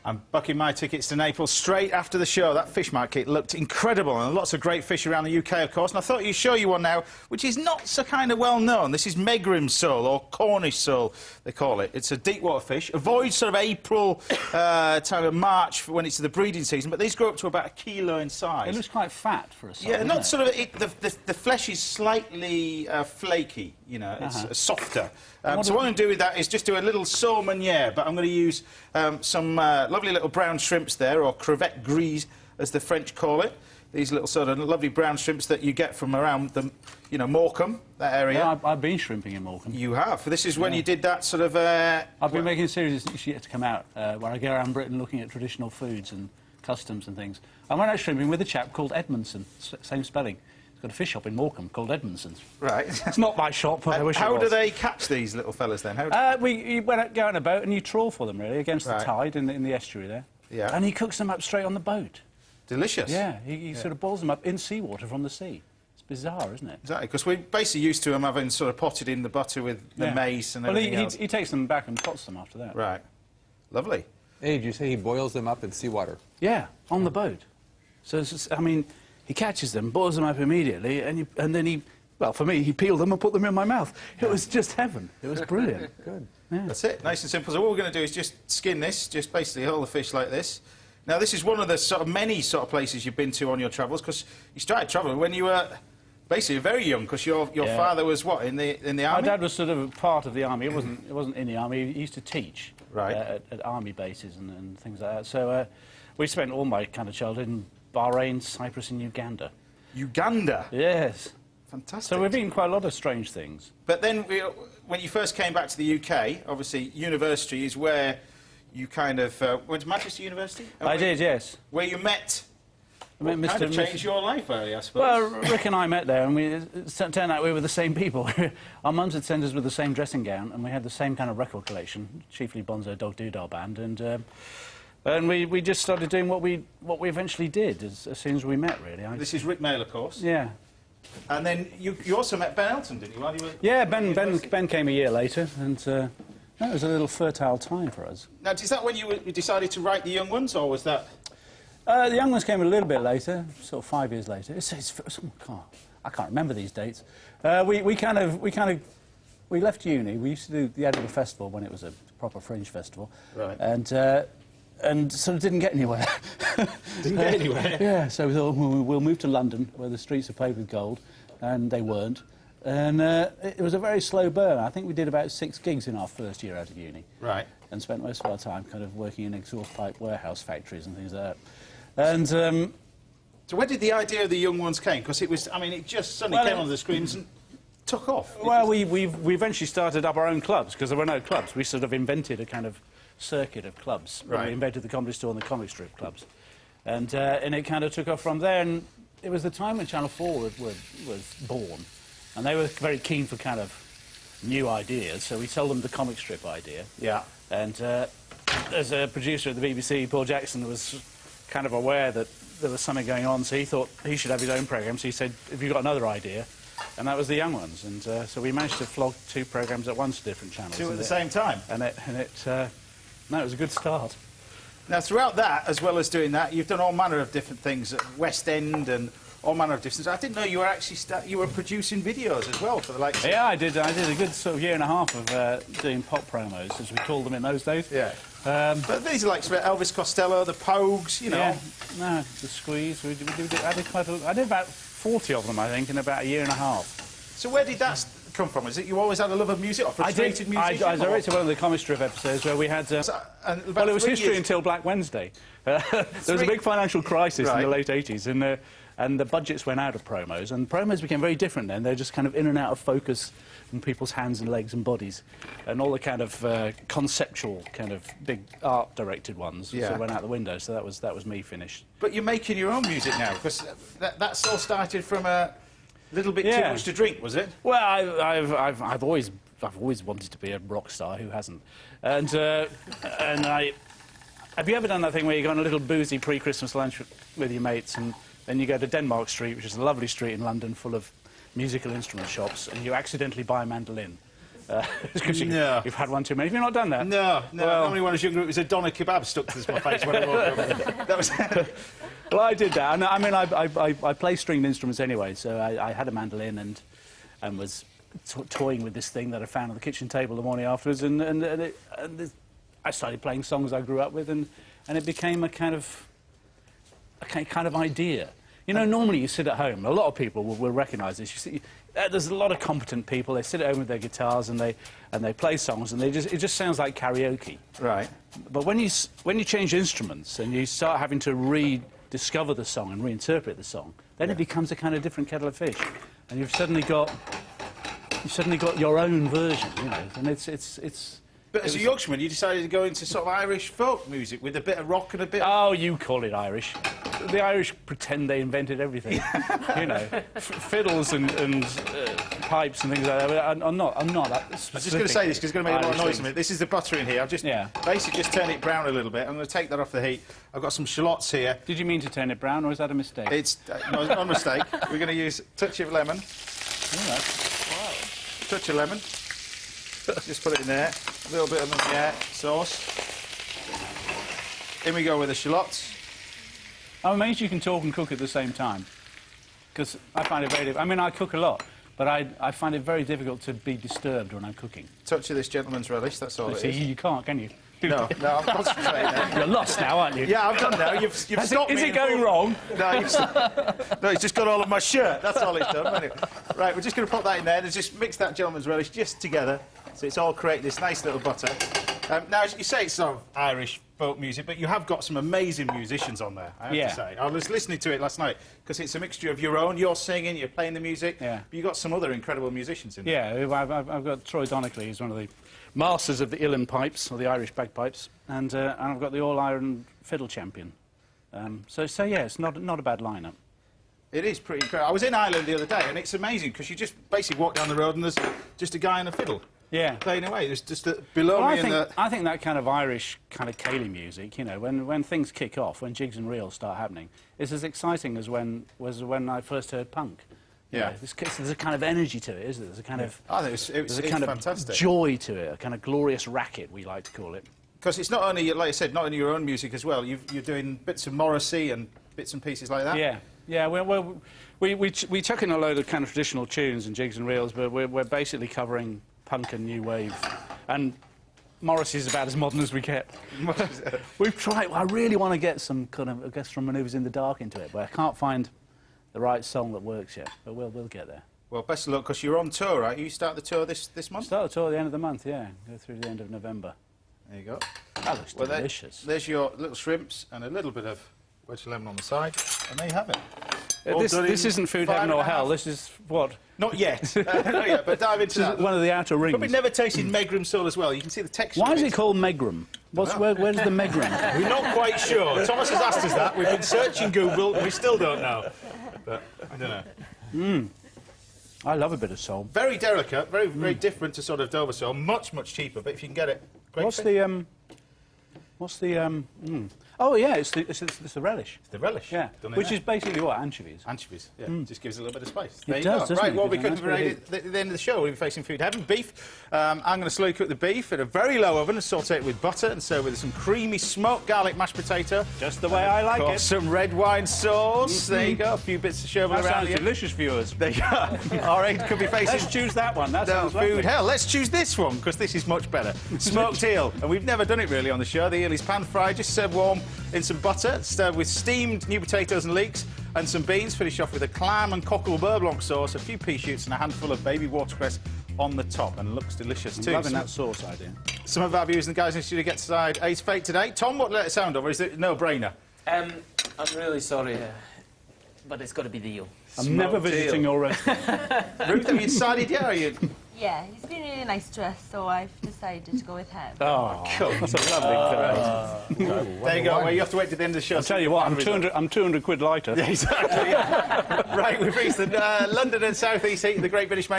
I'm booking my tickets to Naples straight after the show. That fish market looked incredible, and lots of great fish around the UK, of course. And I thought I'd show you one now, which is not so kind of well known. This is Megrim sole, or Cornish sole, they call it. It's a deep water fish. Avoid sort of April, time of March when it's the breeding season, but these grow up to about 1 kilo in size. It looks quite fat for a sole. Yeah, not sort of. The flesh is slightly flaky. You know, it's softer. So what I'm going to do with that is just do a little sole meuniere, but I'm going to use some lovely little brown shrimps there, or crevette grise, as the French call it. These little sort of lovely brown shrimps that you get from around the, you know, Morecambe, that area. Yeah, I've been shrimping in Morecambe. You have. This is when you did that sort of... I've been making a series that's yet to come out, where I go around Britain looking at traditional foods and customs and things. I went out shrimping with a chap called Edmondson, same spelling. He's got a fish shop in Morecambe called Edmondson's. Right. It's not my shop, but I wish it was. How do they catch these little fellas, then? You go out in a boat and you trawl for them, really, against the tide in the estuary there. Yeah. And he cooks them up straight on the boat. Delicious. Yeah, he sort of boils them up in seawater from the sea. It's bizarre, isn't it? Exactly, because we're basically used to them having sort of potted in the butter with the mace and everything else. He takes them back and pots them after that. Right. Lovely. Hey, did you say he boils them up in seawater? Yeah, on the boat. So, I mean, he catches them, boils them up immediately, and then he... Well, for me, he peeled them and put them in my mouth. It was just heaven. It was brilliant. Good. Yeah. That's it, nice and simple. So what we're going to do is just skin this, just basically hold the fish like this. Now, this is one of the sort of many sort of places you've been to on your travels, because you started travelling when you were basically very young, because your father was what, in the army? My dad was sort of part of the army. It wasn't in the army. He used to teach at army bases and things like that. So we spent all my kind of childhood in Bahrain, Cyprus, and Uganda. Uganda? Yes. Fantastic. So we've been quite a lot of strange things. But then, when you first came back to the UK, obviously, university is where you kind of went to Manchester University? I did, yes. Where you met... I met kind of changed your life, really, I suppose. Well, Rick and I met there, and it turned out we were the same people. Our mums had sent us with the same dressing gown, and we had the same kind of record collection, chiefly Bonzo Dog Doodah Band, and we just started doing what we eventually did as soon as we met, really. This is Rick Mail, of course. Yeah. And then you also met Ben Elton, didn't you? While you were yeah, Ben came a year later, and it was a little fertile time for us. Now, is that when you decided to write The Young Ones, or was that... The Young Ones came a little bit later, sort of 5 years later. I can't remember these dates. We left uni. We used to do the Edinburgh Festival when it was a proper fringe festival, right? And sort of didn't get anywhere. Didn't get anywhere. Yeah. So we thought we'll move to London, where the streets are paved with gold, and they weren't. And it was a very slow burn. I think we did about 6 gigs in our first year out of uni. Right. And spent most of our time kind of working in exhaust pipe warehouse factories and things like that. And so where did the idea of The Young Ones came? Because it was, I mean, it just suddenly came on the screens and took off. Well, we eventually started up our own clubs, because there were no clubs. We sort of invented a kind of circuit of clubs. Right. We invented the Comedy Store and the comic strip clubs. And it kind of took off from there, and it was the time when Channel 4 was born. And they were very keen for kind of new ideas, so we told them the comic strip idea. Yeah. And as a producer at the BBC, Paul Jackson was kind of aware that there was something going on, so he thought he should have his own programme. So he said, have you got another idea? And that was The Young Ones. And so we managed to flog 2 programmes at once to different channels. 2 at the same time? And it was a good start. Now, throughout that, as well as doing that, you've done all manner of different things at West End and all manner of different... I didn't know you were actually you were producing videos as well for the likes of... Yeah, I did a good sort of year and a half of doing pop promos, as we called them in those days. Yeah. But these are like Elvis Costello, the Pogues, you know... Yeah, no, the Squeeze. I did about 40 of them, I think, in about a year and a half. So where did that come from? Is it you always had a love of music, or frustrated musician? I directed one of the comic strip episodes where we had... well, it was history until Black Wednesday. There was a big financial crisis in the late 80s, and the budgets went out of promos, and promos became very different then. They're just kind of in and out of focus in people's hands and legs and bodies, and all the kind of conceptual, kind of big art-directed ones sort of went out the window, so that was me finished. But you're making your own music now, because that's all started from a little bit too much to drink, was it? Well, I've always wanted to be a rock star. Who hasn't? And have you ever done that thing where you go on a little boozy pre-Christmas lunch with your mates, and then you go to Denmark Street, which is a lovely street in London full of musical instrument shops, and you accidentally buy a mandolin, Because you've had one too many. Have you not done that? No. Well, Normally when I was younger, it was a doner kebab stuck to my face when I woke up. That was... Well, I did that. And, I mean, I play stringed instruments anyway, so I had a mandolin and was toying with this thing that I found on the kitchen table the morning afterwards, and I started playing songs I grew up with, and it became a kind of idea. You know, normally you sit at home. A lot of people will recognise this. You see, there's a lot of competent people. They sit at home with their guitars and they play songs, and it just sounds like karaoke. Right. But when you change instruments and you start having to rediscover the song and reinterpret the song, then it becomes a kind of different kettle of fish, and you've suddenly got your own version. You know, and it's. But as a Yorkshireman, you decided to go into sort of Irish folk music with a bit of rock and a bit... Oh, you call it Irish. The Irish pretend they invented everything. You know, fiddles and pipes and things like that. I'm not that specific. I'm just going to say this because it's going to make a lot of noise in a minute. This is the butter in here. I've just basically just turned it brown a little bit. I'm going to take that off the heat. I've got some shallots here. Did you mean to turn it brown, or is that a mistake? It's no, not a mistake. We're going to use a touch of lemon. Wow. Touch of lemon. Just put it in there. A little bit of meuniere sauce. In we go with the shallots. I'm amazed you can talk and cook at the same time. Because I find it very difficult. I mean, I cook a lot, but I find it very difficult to be disturbed when I'm cooking. Touch of this gentleman's relish, that's all it is. You can't, can you? No, I'm concentrating now. You're lost now, aren't you? Yeah, I'm done now. You've stopped me. Is it going wrong? No, no, it's just got all of my shirt. That's all it's done. Anyway. Right, we're just going to pop that in there and just mix that gentleman's relish just together. So it's all created this nice little butter. Now, as you say, it's sort of Irish folk music, but you have got some amazing musicians on there, I have to say. I was listening to it last night, because it's a mixture of your own, you're singing, you're playing the music, but you've got some other incredible musicians in there. Yeah, I've got Troy Donockley, who's one of the masters of the uilleann pipes, or the Irish bagpipes, and I've got the All-Ireland fiddle champion. So yeah, it's not a bad lineup. It is pretty incredible. I was in Ireland the other day, and it's amazing, because you just basically walk down the road and there's just a guy on a fiddle. Yeah. Playing away. There's just below me I think that kind of Irish kind of ceilidh music, you know, when things kick off, when jigs and reels start happening, it's as exciting as when I first heard punk. Yeah. There's a kind of energy to it, isn't there? There's a kind of... I think it's kind of joy to it, a kind of glorious racket, we like to call it. Because it's not only, like I said, not only your own music as well. You're doing bits of Morrissey and bits and pieces like that. Yeah. Yeah, we chuck in a load of kind of traditional tunes and jigs and reels, but we're basically covering punk and new wave, and Morrissey's about as modern as we get. We've tried. I really want to get some kind of Guess from Manoeuvres in the Dark into it, but I can't find the right song that works yet. But we'll get there. Well, best of luck, because you're on tour, right? You start the tour this month. Start the tour at the end of the month. Yeah, go through the end of November. There you go. That looks delicious. There's your little shrimps and a little bit of wedge lemon on the side, and there you have it. This isn't food heaven or hell. This is what? Not yet. Not yet, but dive into that. One of the outer rings. Probably never tasted Megrim sole as well. You can see the texture. Why is it called Megrim? Where's the Megrim? We're not quite sure. Thomas has asked us that. We've been searching Google. We still don't know. But I don't know. I love a bit of sole. Very delicate. Very different to sort of Dover sole. Much cheaper. But if you can get it, great. What's the Oh yeah, it's the relish. It's the relish. Yeah, which is basically what, anchovies. Anchovies. Yeah, just gives it a little bit of spice. There you go. Right, well, we're going to be at the end of the show. We'll be facing food heaven, beef. I'm going to slowly cook the beef at a very low oven and saute it with butter and serve with some creamy smoked garlic mashed potato. Just the way I like it. Some red wine sauce. There you go. A few bits of sherbet around here. Delicious, viewers. There you go. All right, could be facing. Let's choose that one. That sounds lovely. Food hell. Let's choose this one because this is much better. Smoked eel, and we've never done it really on the show. The eel is pan fried, just served warm in some butter, stirred with steamed new potatoes and leeks, and some beans. Finish off with a clam and cockle beurre blanc sauce, a few pea shoots, and a handful of baby watercress on the top, and looks delicious too. I'm loving that sauce idea. Some of our viewers and guys in the studio get to decide A's fate today. Tom, what let it sound of, or is it a no-brainer? I'm really sorry, but it's got to be the eel. I'm never visiting your restaurant. Ruth, have you decided yet, or are you...? Yeah, he's been really nice to us, so I've decided to go with him. Oh, cool. That's a lovely credit. There you go. Well, you have to wait to the end of the show. I'll tell you what, I'm 200 quid lighter. Yeah, exactly. Yeah. Right, we've reached the London and South East Heat of the Great British